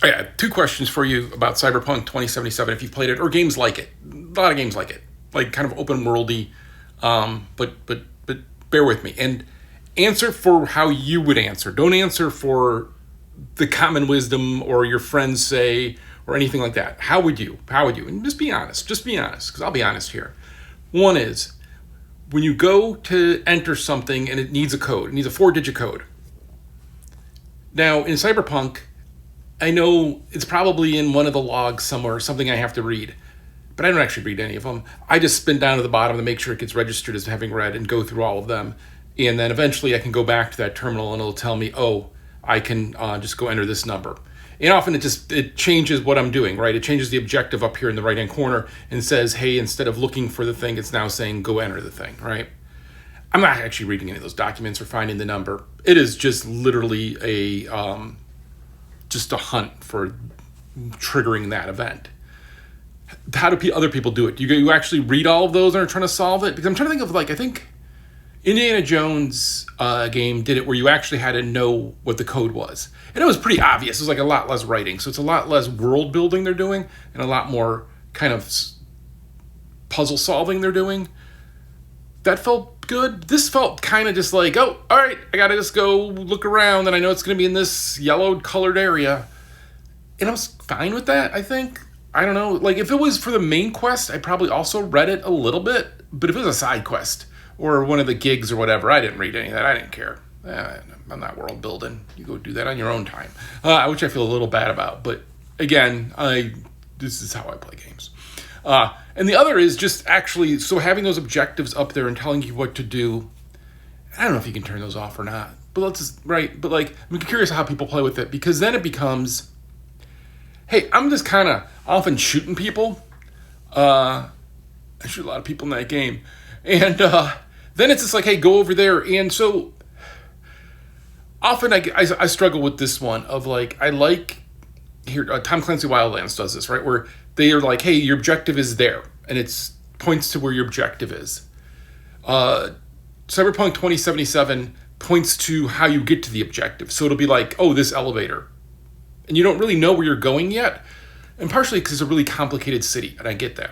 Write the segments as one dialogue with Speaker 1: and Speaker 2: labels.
Speaker 1: Oh, yeah, two questions for you about Cyberpunk 2077 if you've played it, or games like it. A lot of games like it, like kind of open worldy, but bear with me and answer for how you would answer. Don't answer for the common wisdom or your friends say or anything like that. How would you? How would you? And just be honest. Just be honest, because I'll be honest here. One is when you go to enter something and it needs a code. It needs a 4-digit code. Now in Cyberpunk, I know it's probably in one of the logs somewhere, something I have to read. But I don't actually read any of them. I just spin down to the bottom to make sure it gets registered as having read and go through all of them. And then eventually I can go back to that terminal and it'll tell me, oh, I can just go enter this number. And often it changes what I'm doing, right? It changes the objective up here in the right-hand corner and says, hey, instead of looking for the thing, it's now saying go enter the thing, right? I'm not actually reading any of those documents or finding the number. It is just literally a hunt for triggering that event. How do other people do it? Do you actually read all of those and are trying to solve it? Because I'm trying to think of, like, I think Indiana Jones game did it where you actually had to know what the code was. And it was pretty obvious. It was like a lot less writing. So it's a lot less world building they're doing and a lot more kind of puzzle solving they're doing. That felt good. This felt kind of just like, oh, all right, I got to just go look around and I know it's going to be in this yellowed colored area. And I was fine with that, I think. I don't know. Like, if it was for the main quest, I probably also read it a little bit. But if it was a side quest or one of the gigs or whatever, I didn't read any of that. I didn't care. I'm not world building. You go do that on your own time, which I feel a little bad about. But again, this is how I play games. And the other is just actually, so having those objectives up there and telling you what to do. I don't know if you can turn those off or not. But let's just, right. But like, I'm curious how people play with it, because then it becomes, hey, I'm just kind of often shooting people. I shoot a lot of people in that game. And then it's just like, hey, go over there. And so often I struggle with this one of like, I like, here, Tom Clancy Wildlands does this, right? Where they are like, hey, your objective is there. And it points to where your objective is. Cyberpunk 2077 points to how you get to the objective. So it'll be like, oh, this elevator. And you don't really know where you're going yet. And partially because it's a really complicated city, and I get that.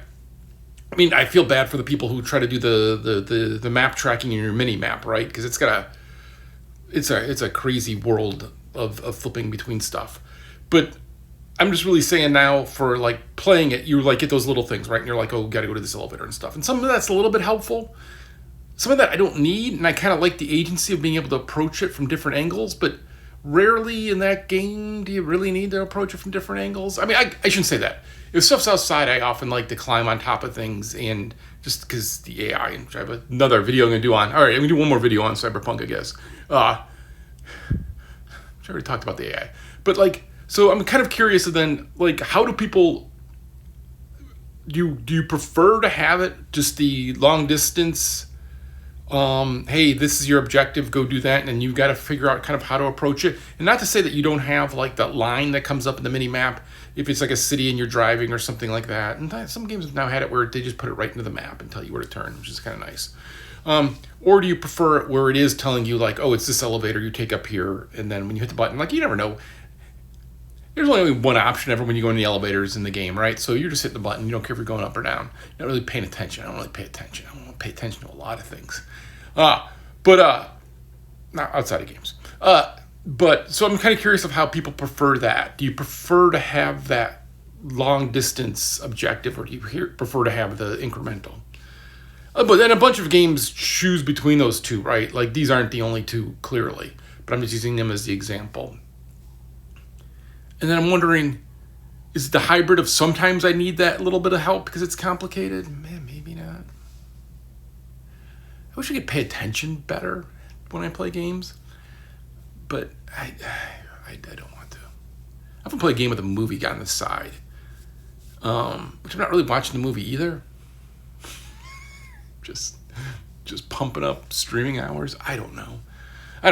Speaker 1: I mean, I feel bad for the people who try to do the map tracking in your mini map, right? Because it's a crazy world of flipping between stuff. But I'm just really saying now, for like playing it, you like get those little things, right? And you're like, oh, got to go to this elevator and stuff. And some of that's a little bit helpful. Some of that I don't need, and I kind of like the agency of being able to approach it from different angles, but rarely in that game do you really need to approach it from different angles. I mean, I shouldn't say that. If stuff's outside, I often like to climb on top of things, and just because the AI, and I have another video I'm going to do on, all right, I'm going to do one more video on Cyberpunk, I guess. I already talked about the AI. But like, so I'm kind of curious then, like, how do people, do you prefer to have it just the long distance, hey, this is your objective, go do that, and then you've got to figure out kind of how to approach it. And not to say that you don't have like that line that comes up in the mini map if it's like a city and you're driving or something like that. And some games have now had it where they just put it right into the map and tell you where to turn, which is kind of nice. Or do you prefer it where it is telling you like, oh, it's this elevator you take up here, and then when you hit the button, like, you never know. There's only one option ever when you go in the elevators in the game, right? So you're just hitting the button. You don't care if you're going up or down. You're not really paying attention. I don't really pay attention. I don't pay attention to a lot of things. But not outside of games. But so I'm kind of curious of how people prefer that. Do you prefer to have that long distance objective, or do you prefer to have the incremental? But then a bunch of games choose between those two, right? Like, these aren't the only two, clearly. But I'm just using them as the example. And then I'm wondering, is it the hybrid of sometimes I need that little bit of help because it's complicated? Man, maybe not. I wish I could pay attention better when I play games. But I don't want to. I often play a game with a movie on the side. Which I'm not really watching the movie either. Just pumping up streaming hours. I don't know.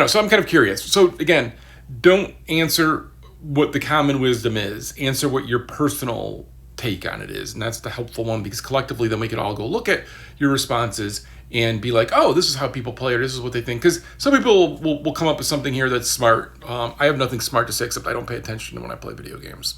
Speaker 1: So I'm kind of curious. So again, don't answer what the common wisdom is. Answer what your personal take on it is. And that's the helpful one, because collectively then we can all go look at your responses and be like, oh, this is how people play, or this is what they think. Because some people will come up with something here that's smart. I have nothing smart to say except I don't pay attention when I play video games.